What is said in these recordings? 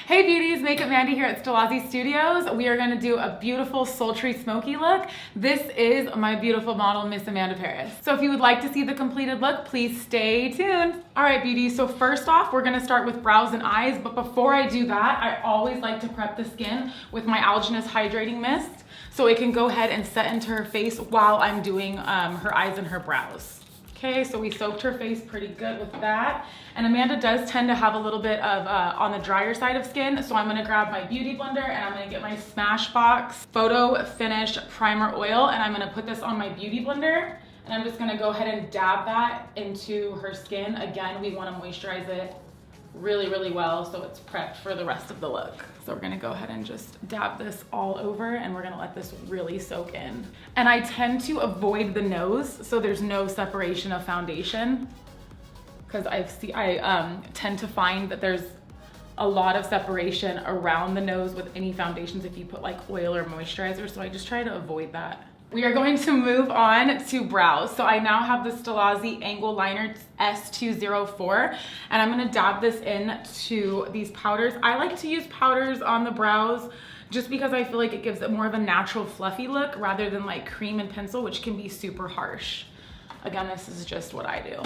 Hey beauties, Makeup Mandy here at Stilazzi Studios. We are gonna do a beautiful sultry smoky look. This is my beautiful model, Miss Amanda Paris. So if you would like to see the completed look, please stay tuned. All right beauties, so first off, we're gonna start with brows and eyes, but before I do that, I always like to prep the skin with my Algenist Hydrating Mist so it can go ahead and set into her face while I'm doing her eyes and her brows. Okay, so we soaked her face pretty good with that. And Amanda does tend to have a little bit of on the drier side of skin, so I'm gonna grab my beauty blender and I'm gonna get my Smashbox Photo Finish Primer Oil, and I'm gonna put this on my beauty blender, and I'm just gonna go ahead and dab that into her skin. Again, we wanna moisturize it really, really well so it's prepped for the rest of the look. So we're gonna go ahead and just dab this all over, and we're gonna let this really soak in. And I tend to avoid the nose so there's no separation of foundation, because I tend to find that there's a lot of separation around the nose with any foundations if you put like oil or moisturizer, so I just try to avoid that. We are going to move on to brows. So I now have the Stilazzi Angle Liner S204, and I'm gonna dab this into these powders. I like to use powders on the brows just because I feel like it gives it more of a natural fluffy look rather than like cream and pencil, which can be super harsh. Again, this is just what I do.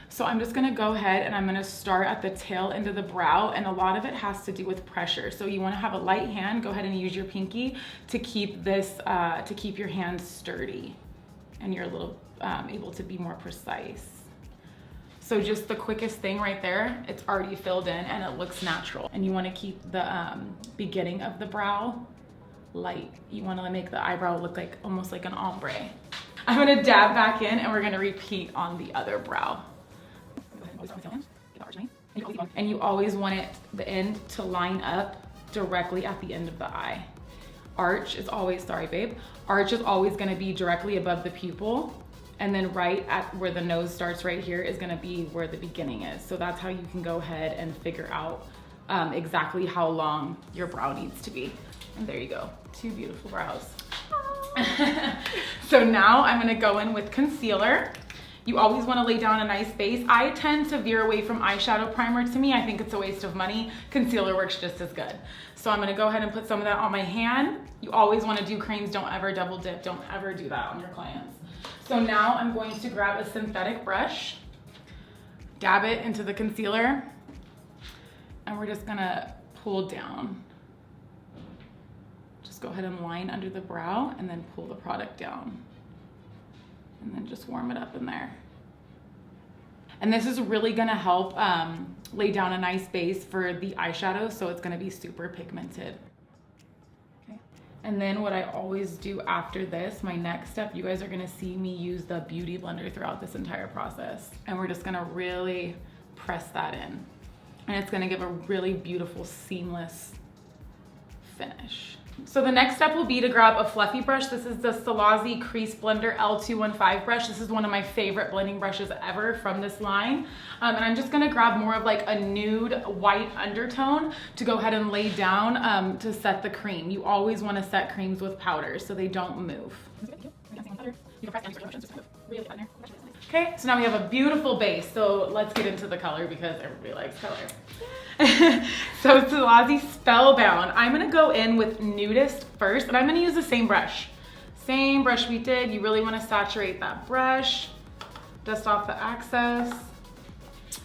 So I'm just gonna go ahead and I'm gonna start at the tail end of the brow, and a lot of it has to do with pressure. So you wanna have a light hand, go ahead and use your pinky to keep this, to keep your hand sturdy, and you're a little able to be more precise. So just the quickest thing right there, it's already filled in and it looks natural. And you wanna keep the beginning of the brow light. You wanna make the eyebrow look like almost like an ombre. I'm gonna dab back in and we're gonna repeat on the other brow. And you always want the end to line up directly at the end of the eye. Arch is always, sorry babe, arch is always gonna be directly above the pupil, and then right at where the nose starts right here is gonna be where the beginning is. So that's how you can go ahead and figure out exactly how long your brow needs to be. And there you go, two beautiful brows. So now I'm gonna go in with concealer. You always want to lay down a nice base. I tend to veer away from eyeshadow primer. To me, I think it's a waste of money. Concealer works just as good. So I'm gonna go ahead and put some of that on my hand. You always want to do creams. Don't ever double dip. Don't ever do that on your clients. So now I'm going to grab a synthetic brush, dab it into the concealer, and we're just gonna pull down. Just go ahead and line under the brow and then pull the product down. And then just warm it up in there. And this is really gonna help lay down a nice base for the eyeshadow, so it's gonna be super pigmented. Okay. And then what I always do after this, my next step, you guys are gonna see me use the beauty blender throughout this entire process. And we're just gonna really press that in. And it's gonna give a really beautiful, seamless finish. So the next step will be to grab a fluffy brush. This is the Stilazzi Crease Blender L215 brush. This is one of my favorite blending brushes ever from this line. And I'm just gonna grab more of like a nude white undertone to go ahead and lay down to set the cream. You always wanna set creams with powders so they don't move. Okay, so now we have a beautiful base. So let's get into the color because everybody likes color. So Stilazzi Spellbound. I'm gonna go in with Nudist first, and I'm gonna use the same brush. Same brush we did. You really wanna saturate that brush, dust off the excess,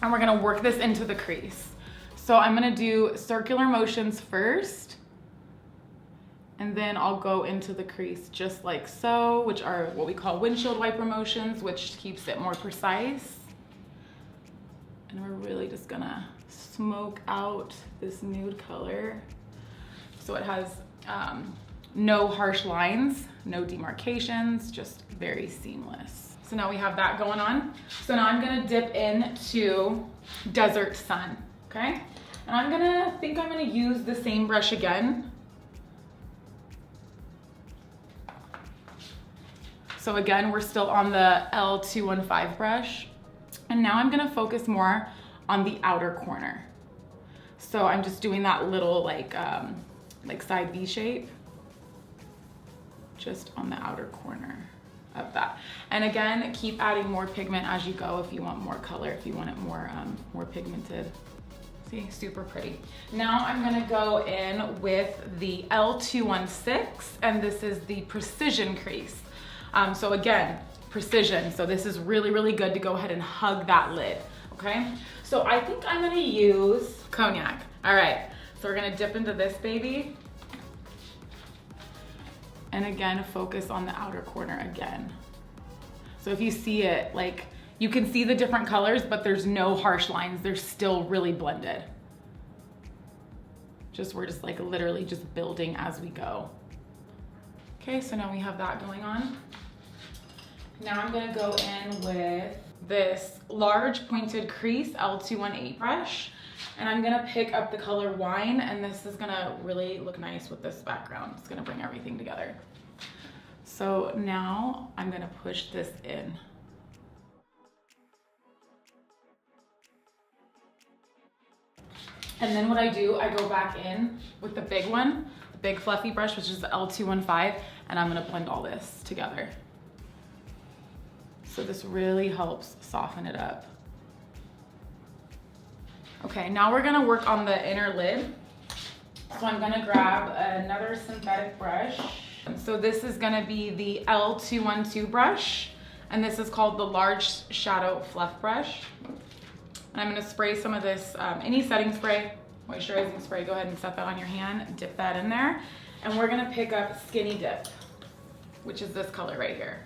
and we're gonna work this into the crease. So I'm gonna do circular motions first, and then I'll go into the crease just like so, which are what we call windshield wiper motions, which keeps it more precise. And we're really just gonna smoke out this nude color so it has no harsh lines, no demarcations, just very seamless. So now we have that going on. So now I'm gonna dip into Desert Sun, okay? And I'm gonna use the same brush again. So again, we're still on the L215 brush. And now I'm gonna focus more on the outer corner. So I'm just doing that little like side V shape, just on the outer corner of that. And again, keep adding more pigment as you go if you want more color, if you want it more, more pigmented. See, super pretty. Now I'm gonna go in with the L216, and this is the Precision crease. So again, precision. So this is really, really good to go ahead and hug that lid, okay? So I think I'm gonna use cognac. All right, so we're gonna dip into this baby. And again, focus on the outer corner again. So if you see it, like, you can see the different colors, but there's no harsh lines. They're still really blended. We're just like literally just building as we go. Okay, so now we have that going on. Now I'm gonna go in with this large pointed crease L218 brush, and I'm gonna pick up the color Wine, and this is gonna really look nice with this background. It's gonna bring everything together. So now I'm gonna push this in. And then what I do, I go back in with the big one, the big fluffy brush, which is the L215, and I'm gonna blend all this together. So this really helps soften it up. Okay, now we're gonna work on the inner lid. So I'm gonna grab another synthetic brush. So this is gonna be the L212 brush, and this is called the Large Shadow Fluff Brush. And I'm gonna spray some of this, any setting spray, moisturizing spray, go ahead and set that on your hand, dip that in there. And we're gonna pick up Skinny Dip, which is this color right here.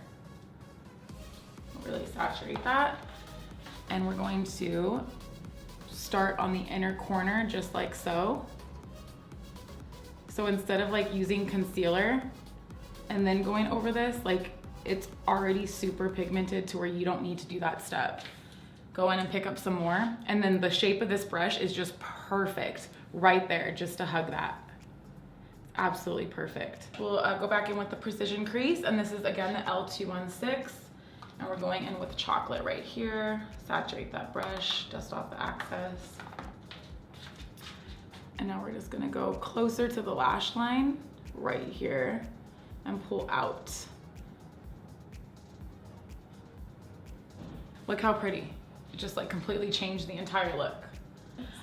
Really saturate that. And we're going to start on the inner corner, just like so. So instead of like using concealer and then going over this, like it's already super pigmented to where you don't need to do that step. Go in and pick up some more. And then the shape of this brush is just perfect right there, just to hug that. Absolutely perfect. We'll go back in with the Precision crease, and this is again the L216. And we're going in with chocolate right here. Saturate that brush, dust off the excess. And now we're just gonna go closer to the lash line right here and pull out. Look how pretty. It just like completely changed the entire look.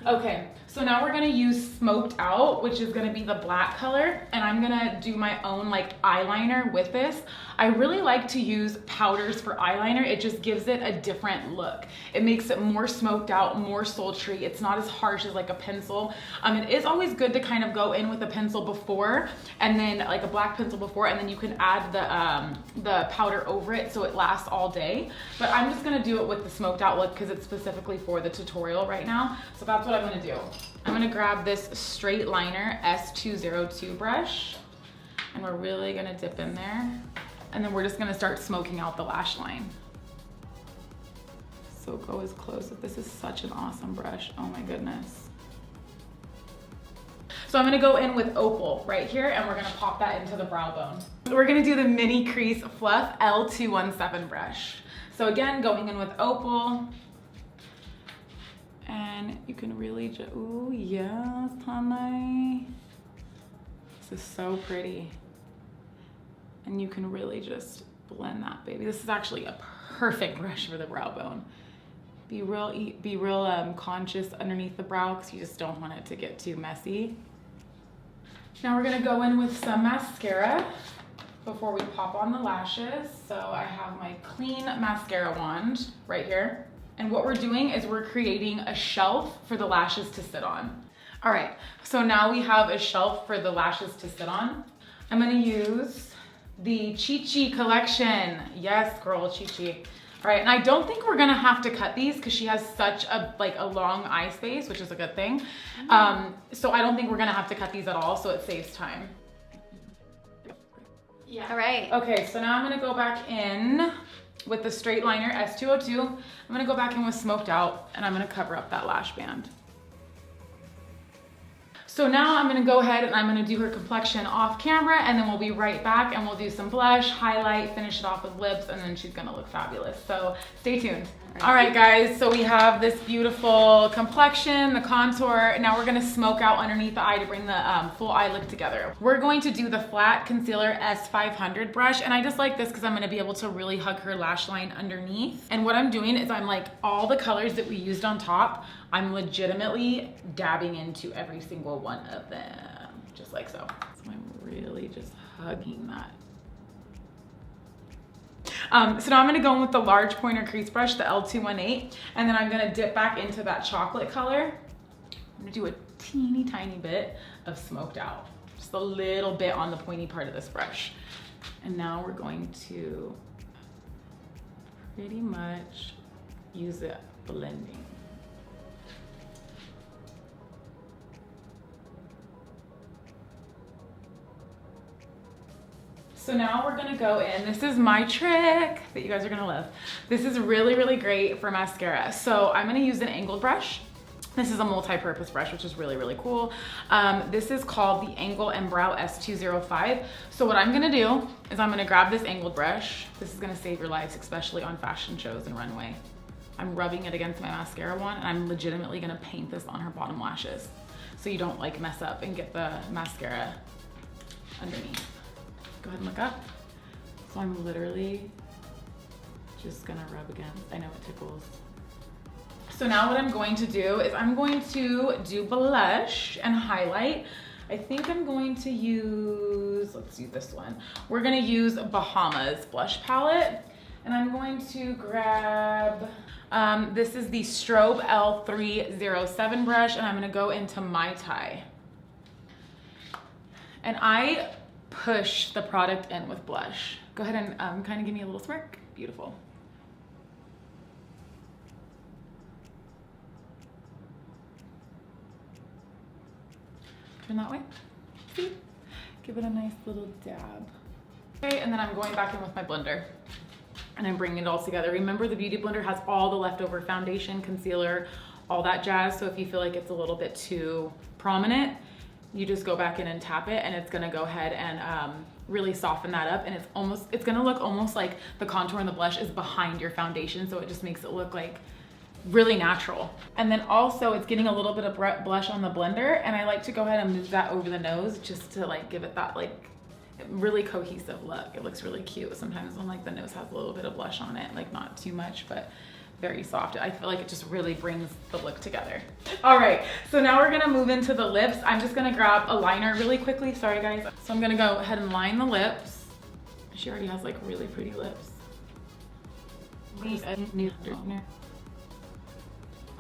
Okay, so now we're gonna use Smoked Out, which is gonna be the black color, and I'm gonna do my own like eyeliner with this. I really like to use powders for eyeliner. It just gives it a different look. It makes it more smoked out, more sultry. It's not as harsh as like a pencil. It is always good to kind of go in with a pencil before, and then like a black pencil before, and then you can add the powder over it so it lasts all day. But I'm just gonna do it with the smoked out look because it's specifically for the tutorial right now. So that's what I'm gonna do. I'm gonna grab this straight liner S202 brush, and we're really gonna dip in there. And then we're just gonna start smoking out the lash line. So go as close. This is such an awesome brush. Oh my goodness. So I'm gonna go in with Opal right here, and we're gonna pop that into the brow bone. We're gonna do the Mini Crease Fluff L217 brush. So again, going in with Opal. And you can really just, ooh, yes, honey. This is so pretty. And you can really just blend that, baby. This is actually a perfect brush for the brow bone. Be real conscious underneath the brow because you just don't want it to get too messy. Now we're gonna go in with some mascara before we pop on the lashes. So I have my clean mascara wand right here. And what we're doing is we're creating a shelf for the lashes to sit on. All right, so now we have a shelf for the lashes to sit on. I'm gonna use the Chi Chi collection. Yes, girl, Chi Chi. All right, and I don't think we're gonna have to cut these because she has such a long eye space, which is a good thing. So I don't think we're gonna have to cut these at all, so it saves time. Yeah. All right. Okay, so now I'm gonna go back in with the straight liner S202. I'm gonna go back in with Smoked Out, and I'm gonna cover up that lash band. So now I'm gonna go ahead and I'm gonna do her complexion off camera, and then we'll be right back and we'll do some blush, highlight, finish it off with lips, and then she's gonna look fabulous. So stay tuned. All right, guys, so we have this beautiful complexion, the contour. Now we're gonna smoke out underneath the eye to bring the full eye look together. We're going to do the flat concealer S500 brush, and I just like this because I'm gonna be able to really hug her lash line underneath. And what I'm doing is I'm like, all the colors that we used on top, I'm legitimately dabbing into every single one of them, just like so. So I'm really just hugging that. So now I'm gonna go in with the large pointer crease brush, the L218, and then I'm gonna dip back into that chocolate color. I'm gonna do a teeny tiny bit of smoked out, just a little bit on the pointy part of this brush. And now we're going to pretty much use it blending. So now we're gonna go in. This is my trick that you guys are gonna love. This is really, really great for mascara. So I'm gonna use an angled brush. This is a multi-purpose brush, which is really, really cool. This is called the Angle and Brow S205. So what I'm gonna do is I'm gonna grab this angled brush. This is gonna save your lives, especially on fashion shows and runway. I'm rubbing it against my mascara wand, and I'm legitimately gonna paint this on her bottom lashes so you don't like mess up and get the mascara underneath. Go ahead and look up. So I'm literally just gonna rub against. I know it tickles. So now what I'm going to do is I'm going to do blush and highlight. I think I'm going to use, let's do this one. We're gonna use Bahamas blush palette. And I'm going to grab, this is the Strobe L307 brush, and I'm gonna go into Mai Tai. And I push the product in with blush. Go ahead and kind of give me a little smirk. Beautiful. Turn that way. See? Give it a nice little dab. Okay, and then I'm going back in with my blender and I'm bringing it all together. Remember, the Beauty Blender has all the leftover foundation, concealer, all that jazz. So if you feel like it's a little bit too prominent, you just go back in and tap it, and it's gonna go ahead and really soften that up. And it's gonna look almost like the contour and the blush is behind your foundation. So it just makes it look like really natural. And then also it's getting a little bit of blush on the blender, and I like to go ahead and move that over the nose just to like give it that like really cohesive look. It looks really cute sometimes when like the nose has a little bit of blush on it, like not too much, but very soft. I feel like it just really brings the look together. All right, so now we're gonna move into the lips. I'm just gonna grab a liner really quickly. Sorry guys. So I'm gonna go ahead and line the lips. She already has like really pretty lips.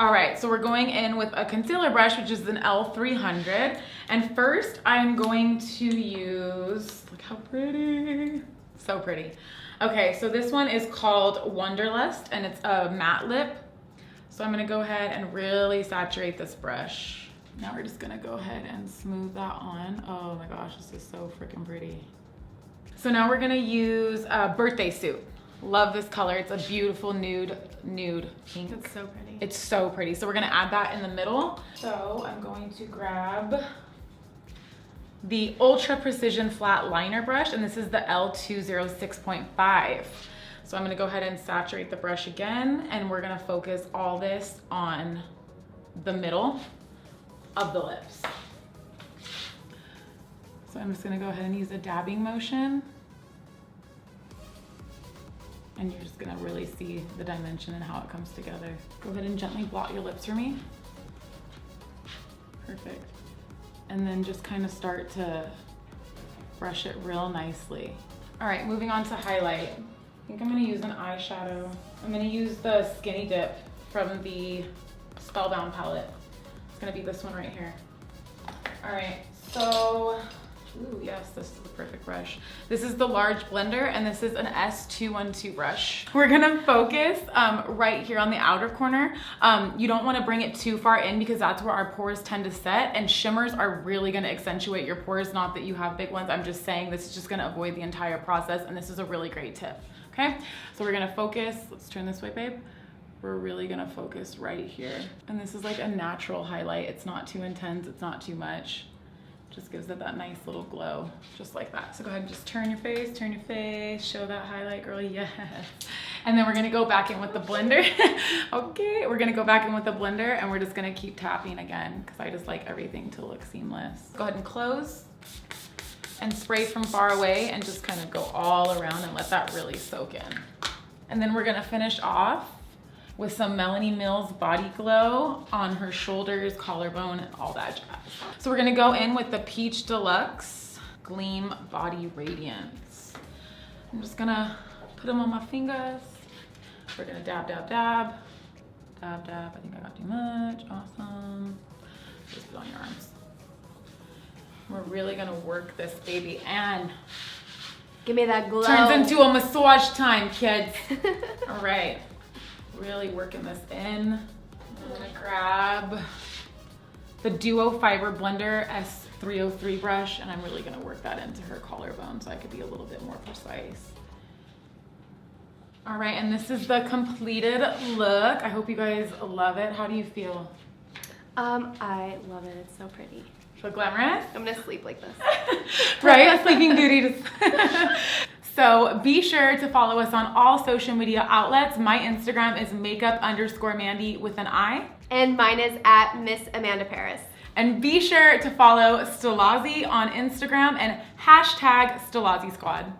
All right, so we're going in with a concealer brush, which is an L300. And first I'm going to use, look how pretty, so pretty. Okay, so this one is called Wonderlust, and it's a matte lip. So I'm gonna go ahead and really saturate this brush. Now we're just gonna go ahead and smooth that on. Oh my gosh, this is so freaking pretty. So now we're gonna use a Birthday Suit. Love this color. It's a beautiful nude pink. It's so pretty. It's so pretty. So we're gonna add that in the middle. So I'm going to grab the Ultra Precision Flat Liner Brush, and this is the L206.5. So I'm gonna go ahead and saturate the brush again, and we're gonna focus all this on the middle of the lips. So I'm just gonna go ahead and use a dabbing motion, and you're just gonna really see the dimension and how it comes together. Go ahead and gently blot your lips for me. Perfect. And then just kind of start to brush it real nicely. All right, moving on to highlight. I think I'm gonna use an eyeshadow. I'm gonna use the Skinny Dip from the Spellbound palette. It's gonna be this one right here. All right, so, ooh, yes, this is the perfect brush. This is the large blender, and this is an S212 brush. We're gonna focus right here on the outer corner. You don't wanna bring it too far in because that's where our pores tend to set, and shimmers are really gonna accentuate your pores. Not that you have big ones, I'm just saying this is just gonna avoid the entire process, and this is a really great tip, okay? So we're gonna focus, let's turn this way, babe. We're really gonna focus right here. And this is like a natural highlight. It's not too intense, it's not too much. Just gives it that nice little glow, just like that. So go ahead and just turn your face, show that highlight, girl, yes. And then we're gonna go back in with the blender. Okay, we're gonna go back in with the blender and we're just gonna keep tapping again because I just like everything to look seamless. Go ahead and close and spray from far away and just kind of go all around and let that really soak in. And then we're gonna finish off with some Melanie Mills Body Glow on her shoulders, collarbone, and all that jazz. So we're gonna go in with the Peach Deluxe Gleam Body Radiance. I'm just gonna put them on my fingers. We're gonna dab, dab, dab. Dab, dab, I think I got too much, awesome. Just put it on your arms. We're really gonna work this baby and give me that glow. Turns into a massage time, kids. All right. Really working this in. I'm gonna grab the Duo Fiber Blender S303 brush and I'm really gonna work that into her collarbone so I could be a little bit more precise. All right, and this is the completed look. I hope you guys love it. How do you feel? I love it, it's so pretty. Feel glamorous? I'm gonna sleep like this. Right, a sleeping beauty. So be sure to follow us on all social media outlets. My Instagram is makeup_Mandy with an I. And mine is at Miss Amanda Paris. And be sure to follow Stilazzi on Instagram and hashtag Stilazzi Squad.